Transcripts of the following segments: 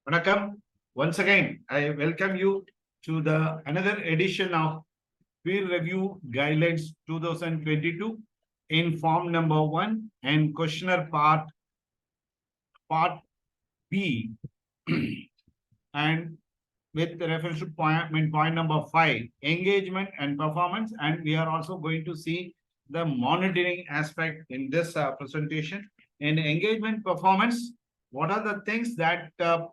Vanakkam. Once again, I welcome you to the another edition of Peer Review Guidelines 2022 in form number 1 and questionnaire part B and with reference to point number 5, engagement and performance, and we are also going to see the monitoring aspect in this presentation. In engagement performance, what are the things that are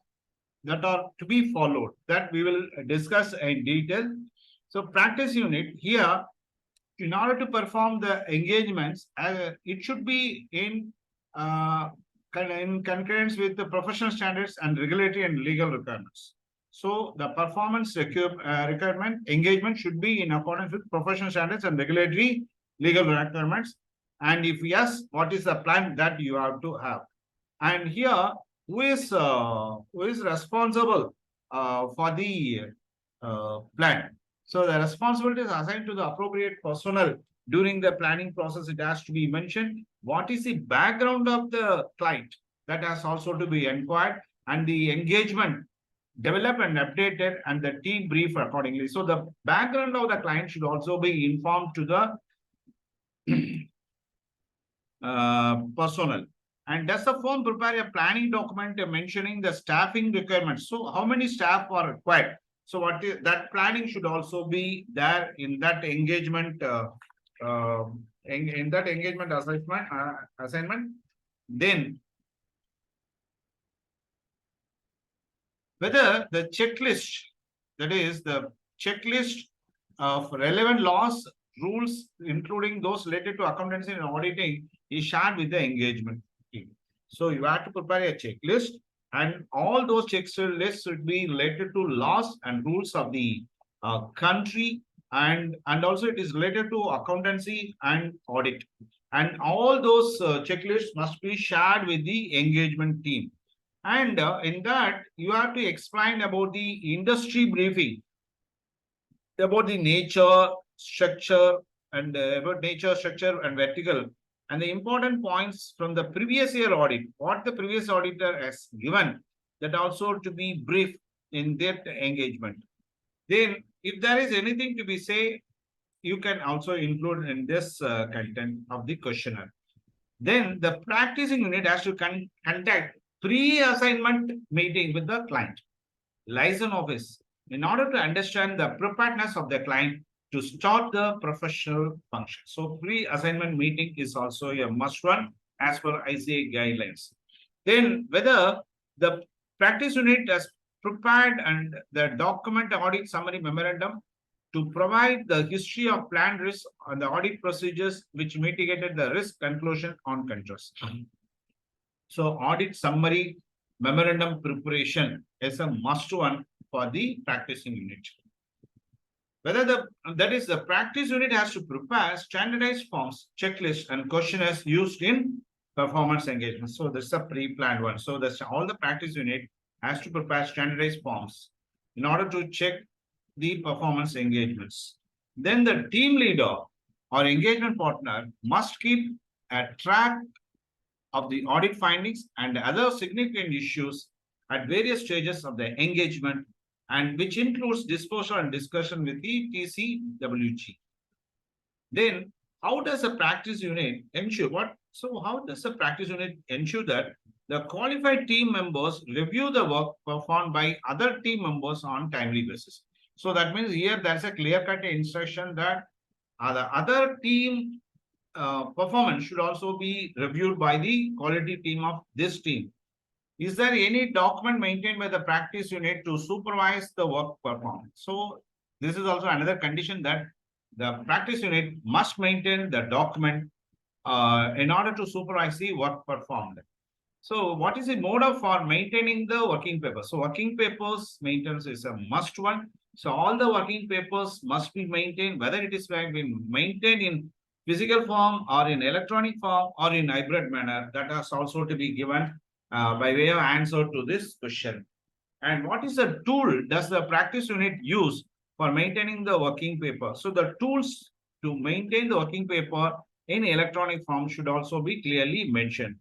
to be followed that we will discuss in detail. So practice unit here, in order to perform the engagements, it should be uh, in concurrence with the professional standards and regulatory and legal requirements. So the performance requirement engagement should be in accordance with professional standards and regulatory legal requirements. And if yes, what is the plan that you have to have? And here, who is responsible for the plan? So the responsibility is assigned to the appropriate personnel during the planning process. It has to be mentioned what is the background of the client, that has also to be inquired, and the engagement developed and updated, and the team brief accordingly. So the background of the client should also be informed to the personnel. And does the firm prepare a planning document mentioning the staffing requirements? So how many staff are required? So what is that planning should also be there in that engagement in that engagement assignment. Then whether the checklist, that is the checklist of relevant laws, rules, including those related to accountancy and auditing, is shared with the engagement team. So you have to prepare a checklist, and all those checklists should be related to laws and rules of the country, and also it is related to accountancy and audit. And all those checklists must be shared with the engagement team. And in that, you have to explain about the industry briefing, about the nature, structure, and about nature, structure, and vertical, and the important points from the previous year audit, what the previous auditor has given, that also to be brief in that engagement. Then, if there is anything to be say, you can also include in this content of the questionnaire. Then the practicing unit has to conduct pre-assignment meeting with the client liaison office in order to understand the preparedness of the client to start the professional function. So pre-assignment meeting is also a must one as per ICA guidelines. Then whether the practice unit has prepared and the document audit summary memorandum to provide the history of planned risk and the audit procedures which mitigated the risk conclusion on controls. So audit summary memorandum preparation is a must one for the practicing unit. Whether the practice unit has to prepare standardized forms, checklists, and questionnaires used in performance engagement. So this is a pre-planned one. So that's all the practice unit has to prepare standardized forms in order to check the performance engagements. Then the team leader or engagement partner must keep a track of the audit findings and other significant issues at various stages of the engagement, and which includes disclosure and discussion with the TCWG. Then, how does a practice unit ensure what? So, how does a practice unit ensure that the qualified team members review the work performed by other team members on timely basis? So that means here there's a clear-cut instruction that the other team performance should also be reviewed by the quality team of this team. Is there any document maintained by the practice unit to supervise the work performed? So this is also another condition that the practice unit must maintain the document in order to supervise the work performed. So what is the mode for maintaining the working papers? So working papers maintenance is a must one. So all the working papers must be maintained, whether it is being maintained in physical form or in electronic form or in hybrid manner. That has also to be given by way of answer to this question. And what is the tool does the practice unit use for maintaining the working paper? So the tools to maintain the working paper in electronic form should also be clearly mentioned.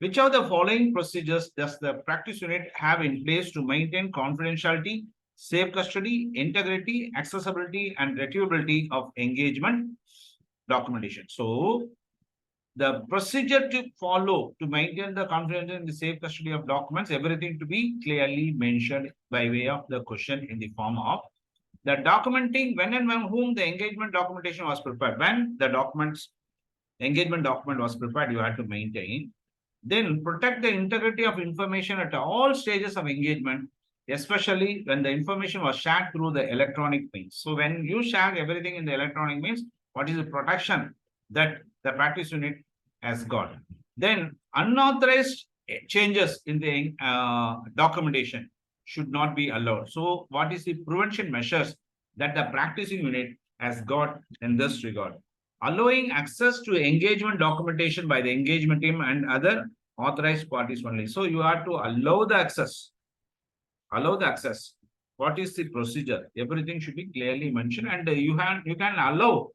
Which of the following procedures does the practice unit have in place to maintain confidentiality, safe custody, integrity, accessibility, and retrievability of engagement documentation? So, the procedure to follow to maintain the confidentiality and the safe custody of documents, everything to be clearly mentioned by way of the question in the form of the documenting when and when whom the engagement documentation was prepared. When the engagement document was prepared, you had to maintain. Then protect the integrity of information at all stages of engagement, especially when the information was shared through the electronic means. So when you share everything in the electronic means, what is the protection that the practice unit has got? Then unauthorized changes in the documentation should not be allowed. So what is the prevention measures that the practicing unit has got in this regard? Allowing access to engagement documentation by the engagement team and other authorized parties only. So you have to allow the access. Allow the access. What is the procedure? Everything should be clearly mentioned, and you can allow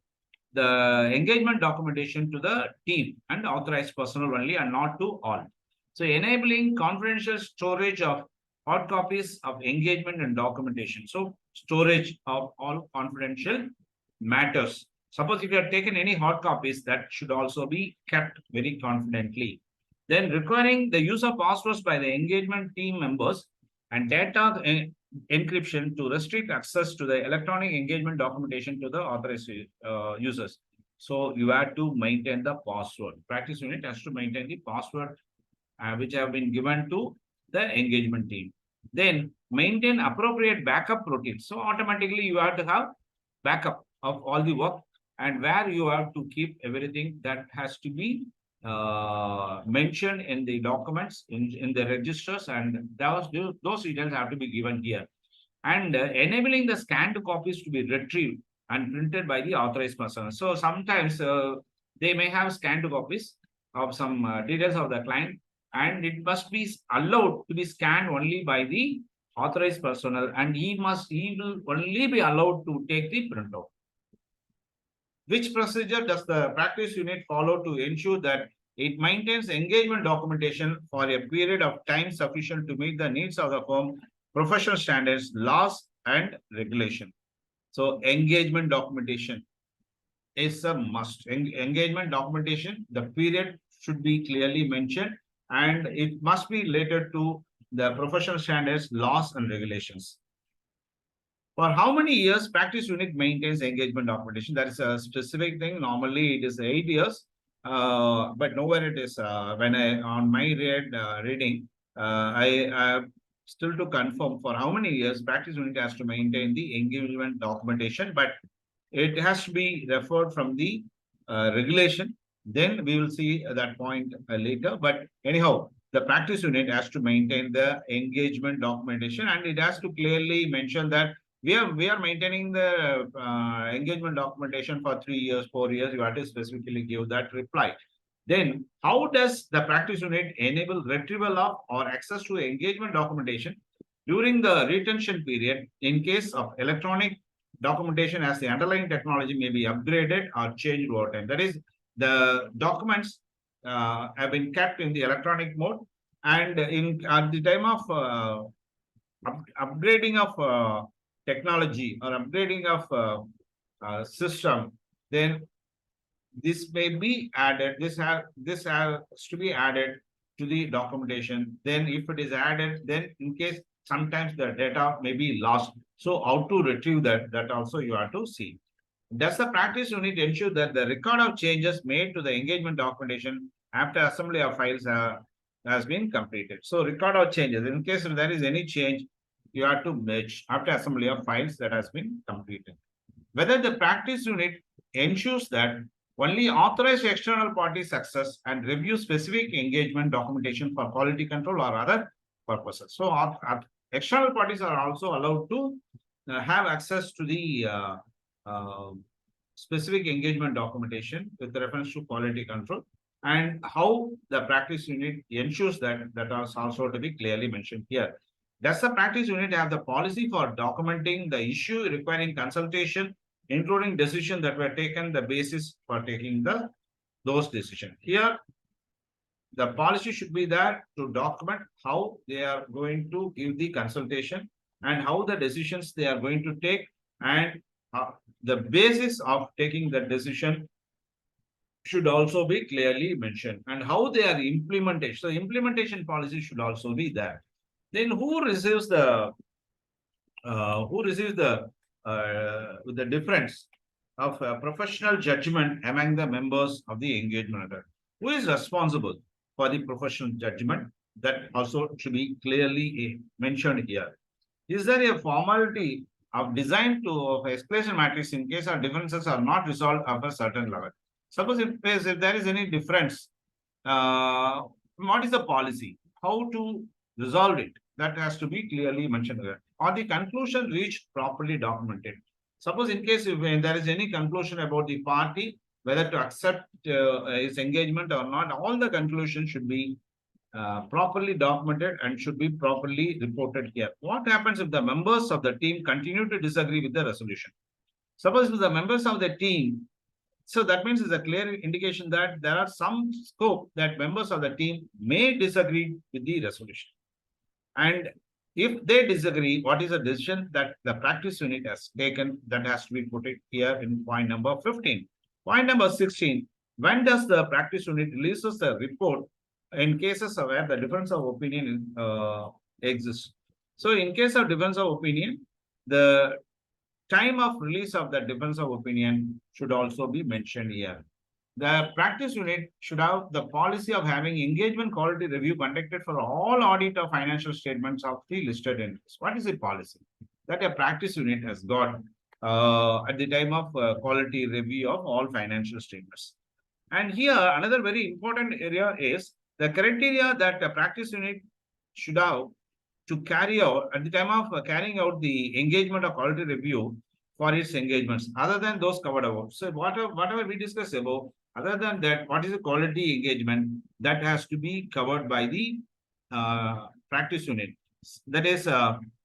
the engagement documentation to the team and authorized personnel only, and not to all. So enabling confidential storage of hard copies of engagement and documentation. So storage of all confidential matters. Suppose if you have taken any hard copies, that should also be kept very confidently. Then requiring the use of passwords by the engagement team members and data encryption to restrict access to the electronic engagement documentation to the authorized users. So you have to maintain the password. Practice unit has to maintain the password which have been given to the engagement team. Then maintain appropriate backup routines. So automatically you have to have backup of all the work, and where you have to keep everything that has to be mentioned in the documents in the registers, and those details have to be given here. And enabling the scanned copies to be retrieved and printed by the authorized person. So sometimes they may have scanned copies of some details of the client, and it must be allowed to be scanned only by the authorized personnel, and he will only be allowed to take the printout. Which procedure does the practice unit follow to ensure that it maintains engagement documentation for a period of time sufficient to meet the needs of the firm, professional standards, laws, and regulation? So engagement documentation is a must. Engagement documentation, the period should be clearly mentioned, and it must be related to the professional standards, laws, and regulations. For how many years practice unit maintains engagement documentation? That is a specific thing. Normally it is 8 years, but nowhere it is. When I on my reading, I still to confirm for how many years practice unit has to maintain the engagement documentation, but it has to be referred from the regulation. Then we will see that point later. But anyhow, the practice unit has to maintain the engagement documentation, and it has to clearly mention that we are maintaining the engagement documentation for 3 years, 4 years. You have to specifically give that reply. Then, how does the practice unit enable retrieval of or access to engagement documentation during the retention period in case of electronic documentation, as the underlying technology may be upgraded or changed over time? That is, the documents have been kept in the electronic mode, and at the time of upgrading of technology or upgrading of system, then this may be added. This has to be added to the documentation. Then if it is added, then in case sometimes the data may be lost, so how to retrieve that also you have to see. Does the practice unit ensure that the record of changes made to the engagement documentation after assembly of files has been completed? So record of changes, in case if there is any change, you have to match after assembly of files that has been completed. Whether the practice unit ensures that only authorized external parties access and review specific engagement documentation for quality control or other purposes. So external parties are also allowed to have access to the specific engagement documentation with reference to quality control, and how the practice unit ensures that is also to be clearly mentioned here. Does the practice unit have the policy for documenting the issue requiring consultation, including decisions that were taken, the basis for taking those decisions? Here, The policy should be there to document how they are going to give the consultation and how the decisions they are going to take, and the basis of taking the decision should also be clearly mentioned, and how they are implemented. So implementation policy should also be there. Then who receives the difference of professional judgment among the members of the engagement order? Who is responsible for the professional judgment? That also should be clearly mentioned here. Is there a formality of design to of escalation matrix in case our differences are not resolved at a certain level? Suppose if there is any difference, uh, what is the policy? How to resolve it? That has to be clearly mentioned here. Or the conclusion reached properly documented. Suppose in case if there is any conclusion about the party, whether to accept its engagement or not, all the conclusions should be properly documented and should be properly reported here. What happens if the members of the team continue to disagree with the resolution? Suppose if the members of the team, so that means it's a clear indication that there are some scope that members of the team may disagree with the resolution. And if they disagree, what is the decision that the practice unit has taken? That has to be put it here in point number 15. Point number 16, when does the practice unit releases the report in cases where the difference of opinion exists? So in case of difference of opinion, the time of release of the difference of opinion should also be mentioned here. The practice unit should have the policy of having engagement quality review conducted for all audit of financial statements of the listed entities. What is the policy that a practice unit has got at the time of quality review of all financial statements? And here, another very important area is the criteria that a practice unit should have to carry out at the time of carrying out the engagement or quality review for its engagements, other than those covered above. So whatever we discussed above, other than that, what is the quality engagement that has to be covered by the practice unit? That is,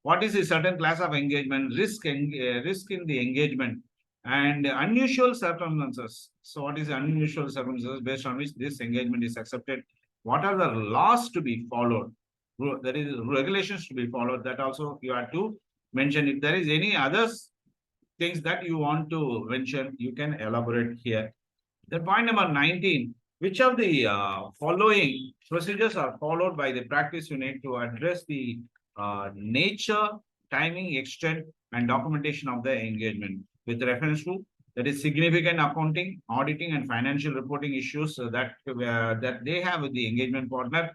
what is a certain class of engagement, risk in the engagement, and unusual circumstances. So what is unusual circumstances based on which this engagement is accepted? What are the laws to be followed? There is regulations to be followed. That also you have to mention. If there is any others things that you want to mention, you can elaborate here. Then point number 19, which of the following procedures are followed by the practice unit to address the nature, timing, extent, and documentation of the engagement with reference to that is significant accounting, auditing, and financial reporting issues that they have with the engagement partner,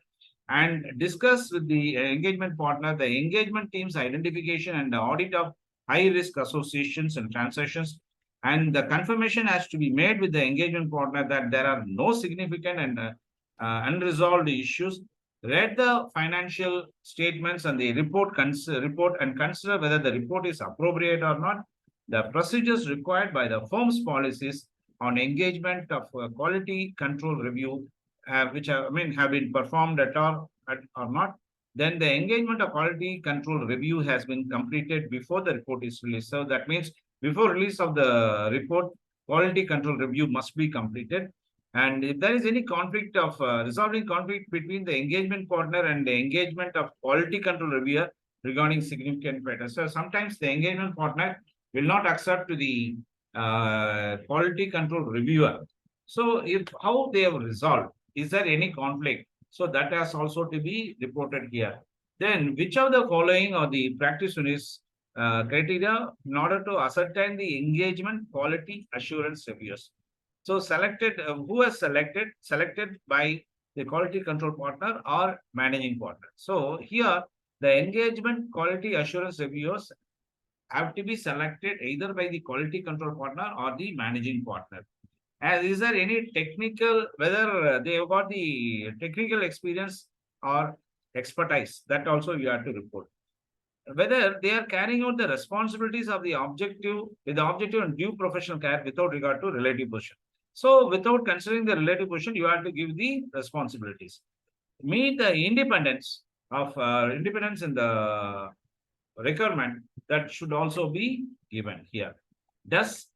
and discuss with the engagement partner the engagement team's identification and the audit of high risk associations and transactions, and the confirmation has to be made with the engagement partner that there are no significant and unresolved issues. Read the financial statements and the report and consider whether the report is appropriate or not. The procedures required by the firm's policies on engagement of quality control review, which have been performed or not. Then the engagement of quality control review has been completed before the report is released. So that means before release of the report, quality control review must be completed. And if there is any conflict of resolving conflict between the engagement partner and the engagement of quality control reviewer regarding significant matters. So sometimes the engagement partner will not accept to the quality control reviewer. So if how they have resolved, is there any conflict? So that has also to be reported here. Then which of the following are the practice units criteria in order to ascertain the engagement quality assurance reviews? So selected, who has selected? Selected by the quality control partner or managing partner. So here the engagement quality assurance reviewers have to be selected either by the quality control partner or the managing partner. And is there any technical, whether they have got the technical experience or expertise, that also you have to report. Whether they are carrying out the responsibilities of the objective with the objective and due professional care without regard to relative position. So without considering the relative position, you have to give the responsibilities. Meet the independence in the requirement that should also be given here. Does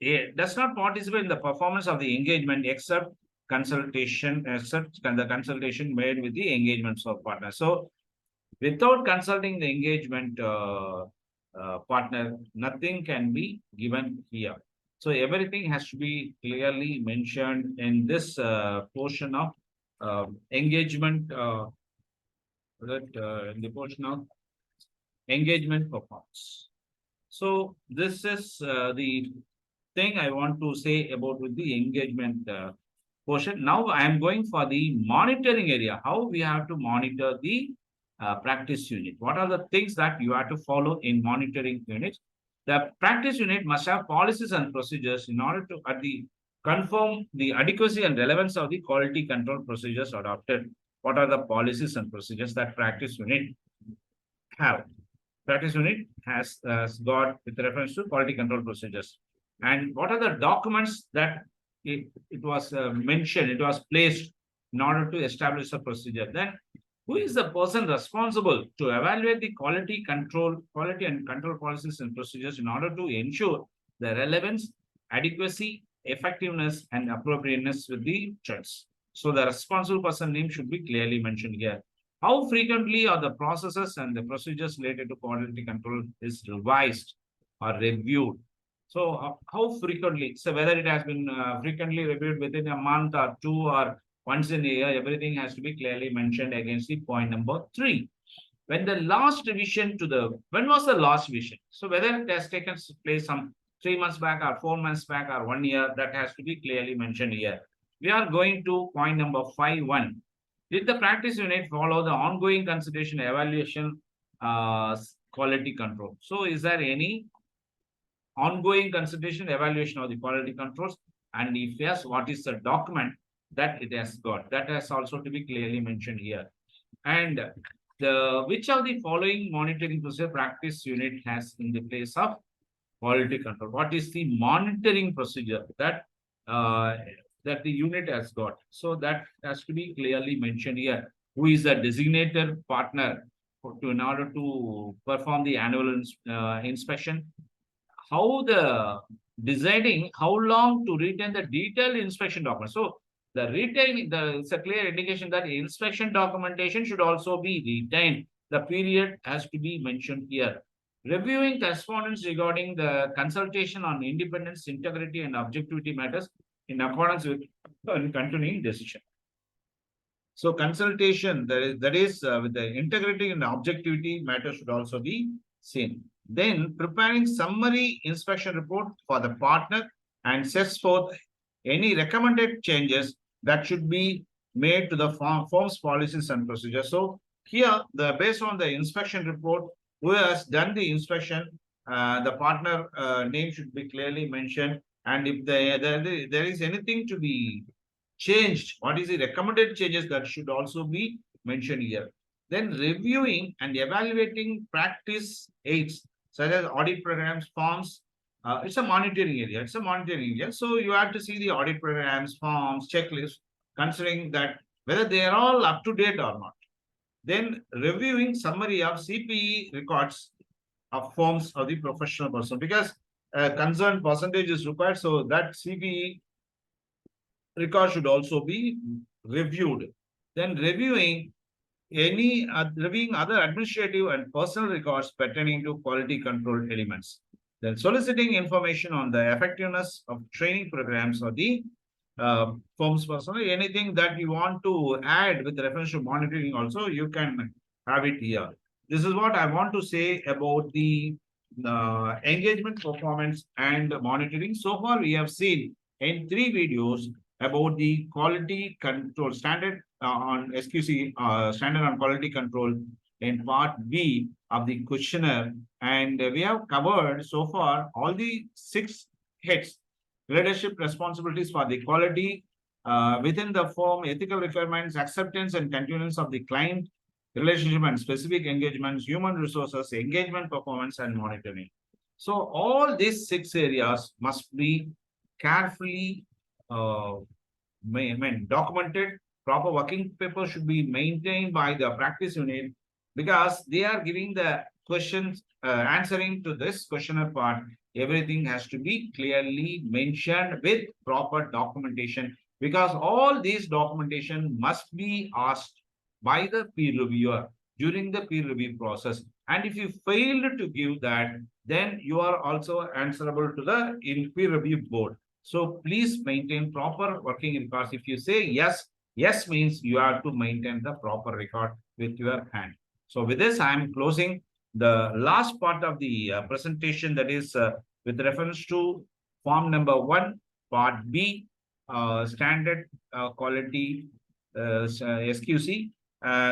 not participate in the performance of the engagement except consultation, except the consultation made with the engagements of partner. So without consulting the engagement partner, nothing can be given here. So everything has to be clearly mentioned in this portion of engagement, in the portion of engagement performance. So this is the thing I want to say about with the engagement portion. Now I am going for the monitoring area. How we have to monitor the practice unit. What are the things that you have to follow in monitoring units? The practice unit must have policies and procedures in order to confirm the adequacy and relevance of the quality control procedures adopted. What are the policies and procedures that practice unit have? Practice unit has got with reference to quality control procedures. And what are the documents that it was mentioned, it was placed in order to establish a procedure? Then who is the person responsible to evaluate the quality and control policies and procedures in order to ensure the relevance, adequacy, effectiveness, and appropriateness with the choice? So the responsible person name should be clearly mentioned here. How frequently are the processes and the procedures related to quality control is revised or reviewed? So how frequently? So whether it has been frequently reviewed within a month or two or once in a year, everything has to be clearly mentioned against the point number 3. When was the last revision? So whether it has taken place some 3 months back or 4 months back or 1 year, that has to be clearly mentioned here. We are going to point number 5.1. Did the practice unit follow the ongoing consideration evaluation quality control? So is there any ongoing consideration evaluation of the quality controls? And if yes, what is the document that it has got? That has also to be clearly mentioned here. And which of the following monitoring procedure practice unit has in the place of quality control? What is the monitoring procedure that that the unit has got? So that has to be clearly mentioned here. Who is the designated partner in order to perform the annual inspection? How the deciding how long to retain the detailed inspection document. So it's a clear indication that inspection documentation should also be retained. The period has to be mentioned here. Reviewing correspondence regarding the consultation on independence, integrity, and objectivity matters in accordance with continuing decision. So consultation, that is with the integrity and objectivity matter should also be seen. Then preparing summary inspection report for the partner and sets forth any recommended changes that should be made to the firm's policies and procedures. So here, based on the inspection report, who has done the inspection, the partner name should be clearly mentioned. And if there is anything to be changed, what is the recommended changes that should also be mentioned here. Then reviewing and evaluating practice aids such as audit programs, forms. It's a monitoring area. It's a monitoring area. So you have to see the audit programs, forms, checklists, considering that whether they are all up to date or not. Then reviewing summary of CPE records of forms of the professional person, because concerned percentage is required. So that CPE record should also be reviewed. Then reviewing other administrative and personal records pertaining to quality control elements. Then soliciting information on the effectiveness of training programs or the firm's personnel. Anything that you want to add with reference to monitoring also, you can have it here. This is what I want to say about the engagement, performance, and monitoring. So far, we have seen in 3 videos about the quality control standard on SQC, standard on quality control in part B of the questionnaire. And we have covered so far all the 6 heads: leadership responsibilities for the quality within the firm, ethical requirements, acceptance and continuance of the client relationship and specific engagements, human resources, engagement, performance, and monitoring. So all these 6 areas must be carefully documented. Proper working paper should be maintained by the practice unit, because they are giving the questions, answering to this questionnaire part. Everything has to be clearly mentioned with proper documentation because all these documentation must be asked by the peer reviewer during the peer review process. And if you failed to give that, then you are also answerable to the in peer review board. So please maintain proper working records. If you say yes, yes means you have to maintain the proper record with your hand. So with this, I am closing the last part of the presentation, that is with reference to form number 1, part B, standard quality SQC,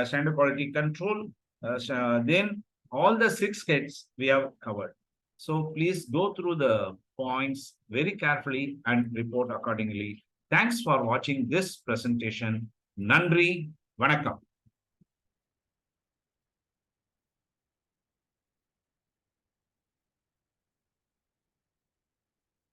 standard quality control. Then all the 6 kits we have covered. So please go through the points very carefully and report accordingly. Thanks for watching this presentation. Nandri, Vanakkam.